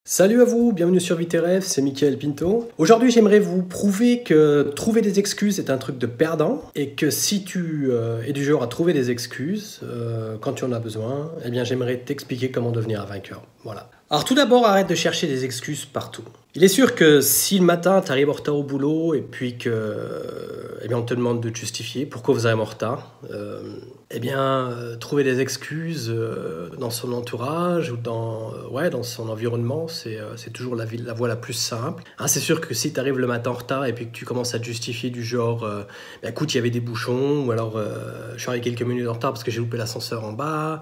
Salut à vous, bienvenue sur Viteref, c'est Mickaël Pinto. Aujourd'hui j'aimerais vous prouver que trouver des excuses est un truc de perdant et que si tu es du genre à trouver des excuses quand tu en as besoin, eh bien j'aimerais t'expliquer comment devenir un vainqueur. Voilà. Alors tout d'abord, arrête de chercher des excuses partout. Il est sûr que si le matin tu arrives en retard au boulot et puis que on te demande de te justifier pourquoi vous arrivez en retard, trouver des excuses dans son entourage ou dans son environnement, c'est toujours la voie la plus simple. Hein, c'est sûr que si tu arrives le matin en retard et puis que tu commences à te justifier du genre écoute, il y avait des bouchons, ou alors je suis arrivé quelques minutes en retard parce que j'ai loupé l'ascenseur en bas,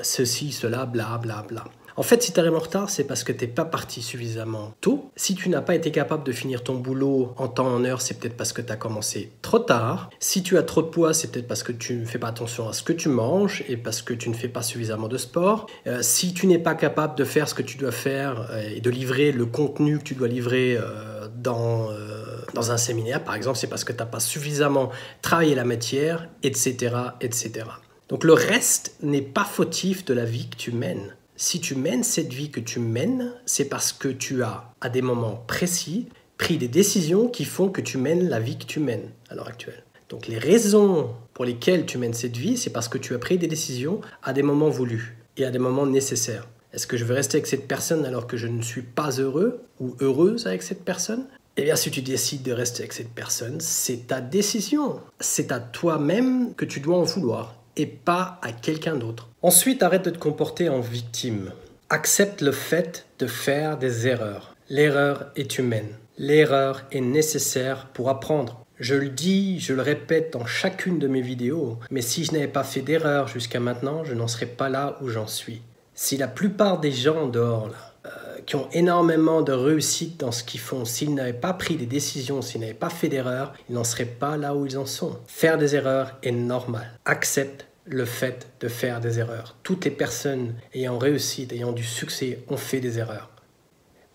ceci, cela, bla bla bla. En fait, si tu arrives en retard, c'est parce que tu n'es pas parti suffisamment tôt. Si tu n'as pas été capable de finir ton boulot en temps, en heure, c'est peut-être parce que tu as commencé trop tard. Si tu as trop de poids, c'est peut-être parce que tu ne fais pas attention à ce que tu manges et parce que tu ne fais pas suffisamment de sport. Si tu n'es pas capable de faire ce que tu dois faire et de livrer le contenu que tu dois livrer dans un séminaire, par exemple, c'est parce que tu n'as pas suffisamment travaillé la matière, etc., etc. Donc le reste n'est pas fautif de la vie que tu mènes. Si tu mènes cette vie que tu mènes, c'est parce que tu as, à des moments précis, pris des décisions qui font que tu mènes la vie que tu mènes à l'heure actuelle. Donc les raisons pour lesquelles tu mènes cette vie, c'est parce que tu as pris des décisions à des moments voulus et à des moments nécessaires. Est-ce que je veux rester avec cette personne alors que je ne suis pas heureux ou heureuse avec cette personne ? Eh bien, si tu décides de rester avec cette personne, c'est ta décision. C'est à toi-même que tu dois en vouloir et pas à quelqu'un d'autre. Ensuite, arrête de te comporter en victime. Accepte le fait de faire des erreurs. L'erreur est humaine. L'erreur est nécessaire pour apprendre. Je le dis, je le répète dans chacune de mes vidéos, mais si je n'avais pas fait d'erreur jusqu'à maintenant, je n'en serais pas là où j'en suis. Si la plupart des gens dehors, qui ont énormément de réussite dans ce qu'ils font, s'ils n'avaient pas pris des décisions, s'ils n'avaient pas fait d'erreurs, ils n'en seraient pas là où ils en sont. Faire des erreurs est normal. Accepte le fait de faire des erreurs. Toutes les personnes ayant réussi, ayant du succès, ont fait des erreurs.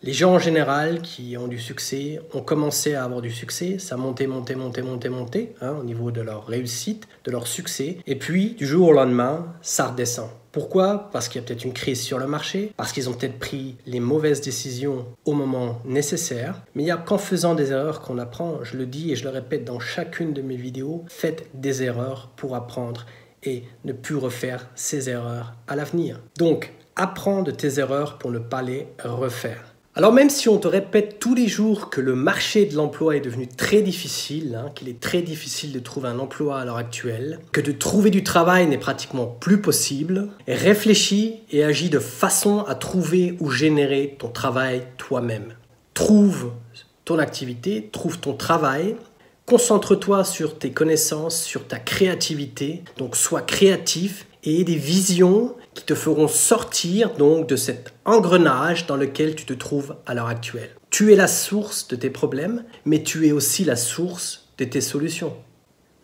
Les gens en général qui ont du succès ont commencé à avoir du succès, ça montait au niveau de leur réussite, de leur succès. Et puis, du jour au lendemain, ça redescend. Pourquoi ? Parce qu'il y a peut-être une crise sur le marché, parce qu'ils ont peut-être pris les mauvaises décisions au moment nécessaire. Mais il n'y a qu'en faisant des erreurs qu'on apprend. Je le dis et je le répète dans chacune de mes vidéos, faites des erreurs pour apprendre et ne plus refaire ces erreurs à l'avenir. Donc, apprends de tes erreurs pour ne pas les refaire. Alors même si on te répète tous les jours que le marché de l'emploi est devenu très difficile, qu'il est très difficile de trouver un emploi à l'heure actuelle, que de trouver du travail n'est pratiquement plus possible, réfléchis et agis de façon à trouver ou générer ton travail toi-même. Trouve ton activité, trouve ton travail, concentre-toi sur tes connaissances, sur ta créativité, donc sois créatif et aie des visions qui te feront sortir donc de cet engrenage dans lequel tu te trouves à l'heure actuelle. Tu es la source de tes problèmes, mais tu es aussi la source de tes solutions.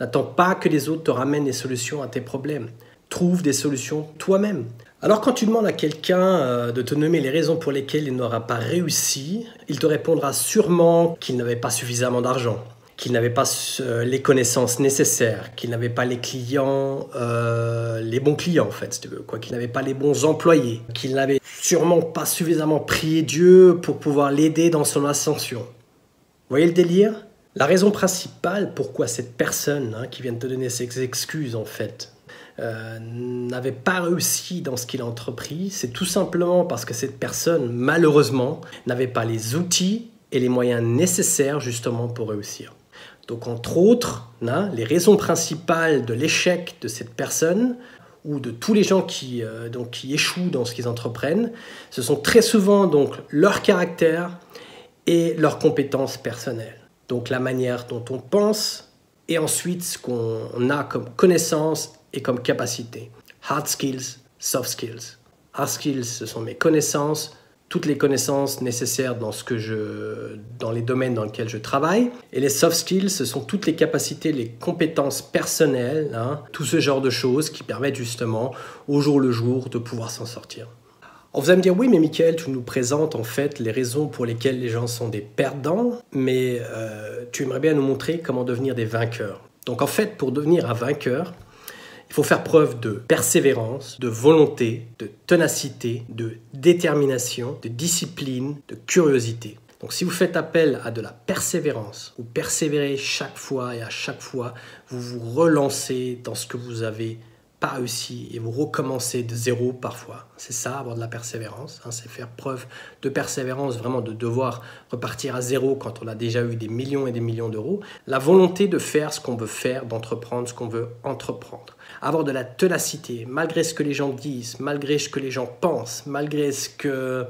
N'attends pas que les autres te ramènent des solutions à tes problèmes. Trouve des solutions toi-même. Alors quand tu demandes à quelqu'un de te nommer les raisons pour lesquelles il n'aura pas réussi, il te répondra sûrement qu'il n'avait pas suffisamment d'argent, qu'il n'avait pas les connaissances nécessaires, qu'il n'avait pas les clients, les bons clients en fait, si tu veux, qu'il n'avait pas les bons employés, qu'il n'avait sûrement pas suffisamment prié Dieu pour pouvoir l'aider dans son ascension. Vous voyez le délire ? La raison principale pourquoi cette personne qui vient de te donner ses excuses en fait, n'avait pas réussi dans ce qu'il a entrepris, c'est tout simplement parce que cette personne, malheureusement, n'avait pas les outils et les moyens nécessaires justement pour réussir. Donc entre autres, les raisons principales de l'échec de cette personne ou de tous les gens qui échouent dans ce qu'ils entreprennent, ce sont très souvent donc leur caractère et leurs compétences personnelles. Donc la manière dont on pense et ensuite ce qu'on a comme connaissances et comme capacité. Hard skills, soft skills. Hard skills, ce sont mes connaissances, toutes les connaissances nécessaires dans les domaines dans lesquels je travaille. Et les soft skills, ce sont toutes les capacités, les compétences personnelles, tout ce genre de choses qui permettent justement, au jour le jour, de pouvoir s'en sortir. Alors vous allez me dire, oui, mais Mickaël, tu nous présentes en fait les raisons pour lesquelles les gens sont des perdants, mais tu aimerais bien nous montrer comment devenir des vainqueurs. Donc en fait, pour devenir un vainqueur, il Il faut faire preuve de persévérance, de volonté, de ténacité, de détermination, de discipline, de curiosité. Donc si vous faites appel à de la persévérance, vous persévérez chaque fois et à chaque fois, vous vous relancez dans ce que vous avez pas réussi et vous recommencez de zéro parfois. C'est ça, avoir de la persévérance, c'est faire preuve de persévérance, vraiment de devoir repartir à zéro quand on a déjà eu des millions et des millions d'euros. La volonté de faire ce qu'on veut faire, d'entreprendre ce qu'on veut entreprendre. Avoir de la ténacité, malgré ce que les gens disent, malgré ce que les gens pensent, malgré ce que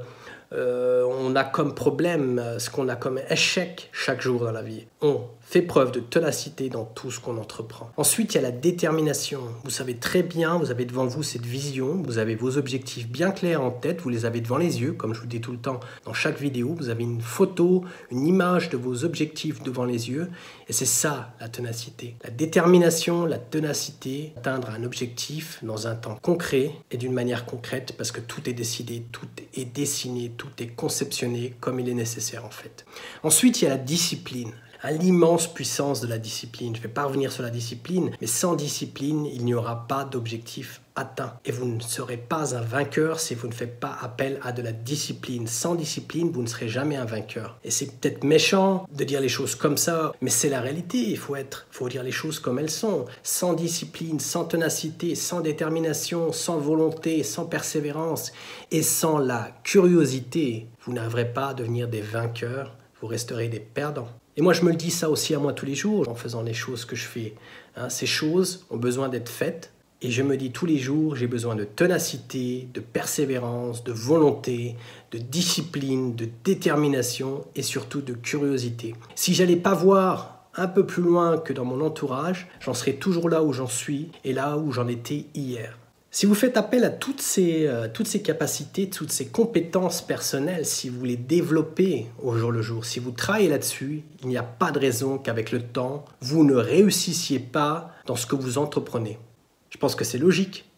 on a comme problème, ce qu'on a comme échec chaque jour dans la vie. On fait preuve de ténacité dans tout ce qu'on entreprend. Ensuite, il y a la détermination. Vous savez très bien, vous avez devant vous cette vision, vous avez vos objectifs bien clairs en tête, vous les avez devant les yeux, comme je vous dis tout le temps dans chaque vidéo, vous avez une photo, une image de vos objectifs devant les yeux, et c'est ça la ténacité. La détermination, la ténacité, atteindre un objectif dans un temps concret et d'une manière concrète, parce que tout est décidé, tout est dessiné, tout est conceptionné comme il est nécessaire en fait. Ensuite, il y a la discipline. L'immense puissance de la discipline. Je ne vais pas revenir sur la discipline, mais sans discipline, il n'y aura pas d'objectif atteint. Et vous ne serez pas un vainqueur si vous ne faites pas appel à de la discipline. Sans discipline, vous ne serez jamais un vainqueur. Et c'est peut-être méchant de dire les choses comme ça, mais c'est la réalité. Il faut dire les choses comme elles sont. Sans discipline, sans ténacité, sans détermination, sans volonté, sans persévérance et sans la curiosité, vous n'arriverez pas à devenir des vainqueurs, vous resterez des perdants. Et moi, je me le dis ça aussi à moi tous les jours, en faisant les choses que je fais. Ces choses ont besoin d'être faites. Et je me dis tous les jours, j'ai besoin de ténacité, de persévérance, de volonté, de discipline, de détermination et surtout de curiosité. Si j'allais pas voir un peu plus loin que dans mon entourage, j'en serais toujours là où j'en suis et là où j'en étais hier. Si vous faites appel à toutes ces capacités, toutes ces compétences personnelles, si vous les développez au jour le jour, si vous travaillez là-dessus, il n'y a pas de raison qu'avec le temps, vous ne réussissiez pas dans ce que vous entreprenez. Je pense que c'est logique.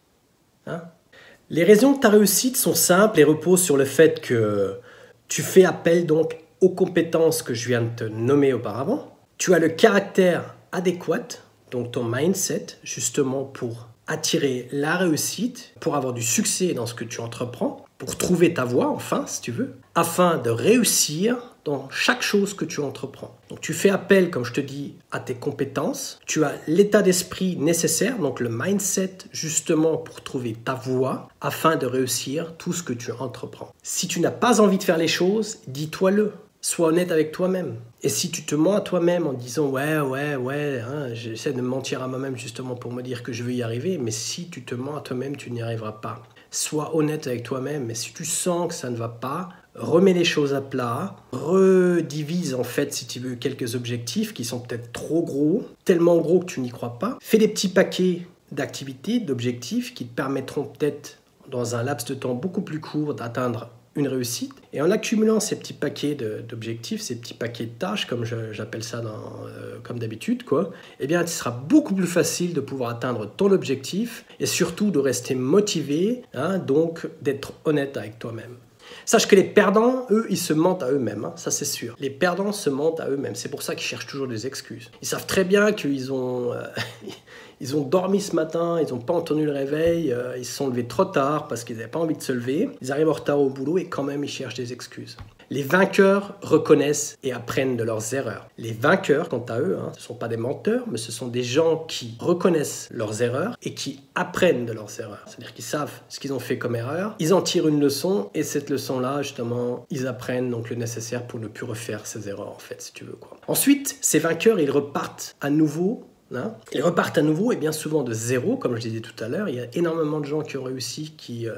Les raisons de ta réussite sont simples et reposent sur le fait que tu fais appel donc aux compétences que je viens de te nommer auparavant. Tu as le caractère adéquat, donc ton mindset, justement pour attirer la réussite, pour avoir du succès dans ce que tu entreprends, pour trouver ta voie, enfin, si tu veux, afin de réussir dans chaque chose que tu entreprends. Donc tu fais appel, comme je te dis, à tes compétences, tu as l'état d'esprit nécessaire, donc le mindset, justement pour trouver ta voie, afin de réussir tout ce que tu entreprends. Si tu n'as pas envie de faire les choses, dis-toi-le. Sois honnête avec toi-même. Et si tu te mens à toi-même en disant « ouais, j'essaie de me mentir à moi-même justement pour me dire que je veux y arriver », mais si tu te mens à toi-même, tu n'y arriveras pas. Sois honnête avec toi-même, mais si tu sens que ça ne va pas, remets les choses à plat, redivise en fait, si tu veux, quelques objectifs qui sont peut-être trop gros, tellement gros que tu n'y crois pas. Fais des petits paquets d'activités, d'objectifs qui te permettront peut-être, dans un laps de temps beaucoup plus court, d'atteindre une réussite. Et en accumulant ces petits paquets d'objectifs, ces petits paquets de tâches, comme j'appelle ça comme d'habitude, eh bien, il sera beaucoup plus facile de pouvoir atteindre ton objectif et surtout de rester motivé, donc d'être honnête avec toi-même. Sache que les perdants, eux, ils se mentent à eux-mêmes, ça c'est sûr. Les perdants se mentent à eux-mêmes, c'est pour ça qu'ils cherchent toujours des excuses. Ils savent très bien qu'ils ont... Ils ont dormi ce matin, ils n'ont pas entendu le réveil, ils se sont levés trop tard parce qu'ils n'avaient pas envie de se lever. Ils arrivent en retard au boulot et quand même ils cherchent des excuses. Les vainqueurs reconnaissent et apprennent de leurs erreurs. Les vainqueurs, quant à eux, ce ne sont pas des menteurs, mais ce sont des gens qui reconnaissent leurs erreurs et qui apprennent de leurs erreurs. C'est-à-dire qu'ils savent ce qu'ils ont fait comme erreur, ils en tirent une leçon et cette leçon-là, justement, ils apprennent donc le nécessaire pour ne plus refaire ces erreurs, en fait, si tu veux. Ensuite, ces vainqueurs, ils repartent à nouveau. Ils repartent à nouveau et bien souvent de zéro, comme je disais tout à l'heure. Il y a énormément de gens qui ont réussi, qui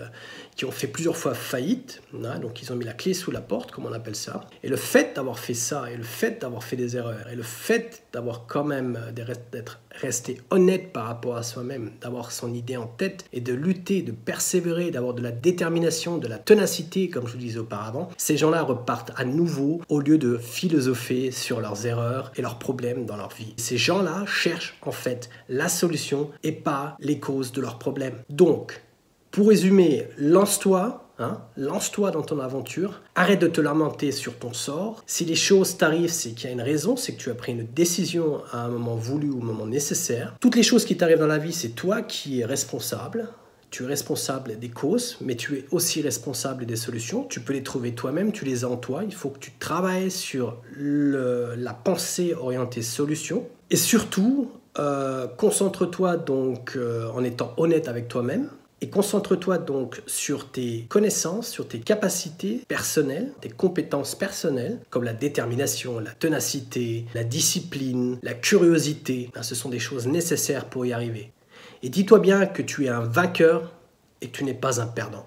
ont fait plusieurs fois faillite, donc ils ont mis la clé sous la porte, comme on appelle ça. Et le fait d'avoir fait ça, et le fait d'avoir fait des erreurs, et le fait d'avoir quand même d'être resté honnête par rapport à soi-même, d'avoir son idée en tête, et de lutter, de persévérer, d'avoir de la détermination, de la ténacité, comme je vous disais auparavant, ces gens-là repartent à nouveau au lieu de philosopher sur leurs erreurs et leurs problèmes dans leur vie. Ces gens-là cherchent en fait la solution et pas les causes de leurs problèmes. Donc, pour résumer, lance-toi, Hein? Lance-toi dans ton aventure, arrête de te lamenter sur ton sort. Si les choses t'arrivent, c'est qu'il y a une raison, c'est que tu as pris une décision à un moment voulu ou au moment nécessaire. Toutes les choses qui t'arrivent dans la vie, c'est toi qui es responsable. Tu es responsable des causes, mais tu es aussi responsable des solutions. Tu peux les trouver toi-même, tu les as en toi. Il faut que tu travailles sur la pensée orientée solution. Et surtout, concentre-toi donc en étant honnête avec toi-même. Et concentre-toi donc sur tes connaissances, sur tes capacités personnelles, tes compétences personnelles, comme la détermination, la ténacité, la discipline, la curiosité. Ce sont des choses nécessaires pour y arriver. Et dis-toi bien que tu es un vainqueur et que tu n'es pas un perdant.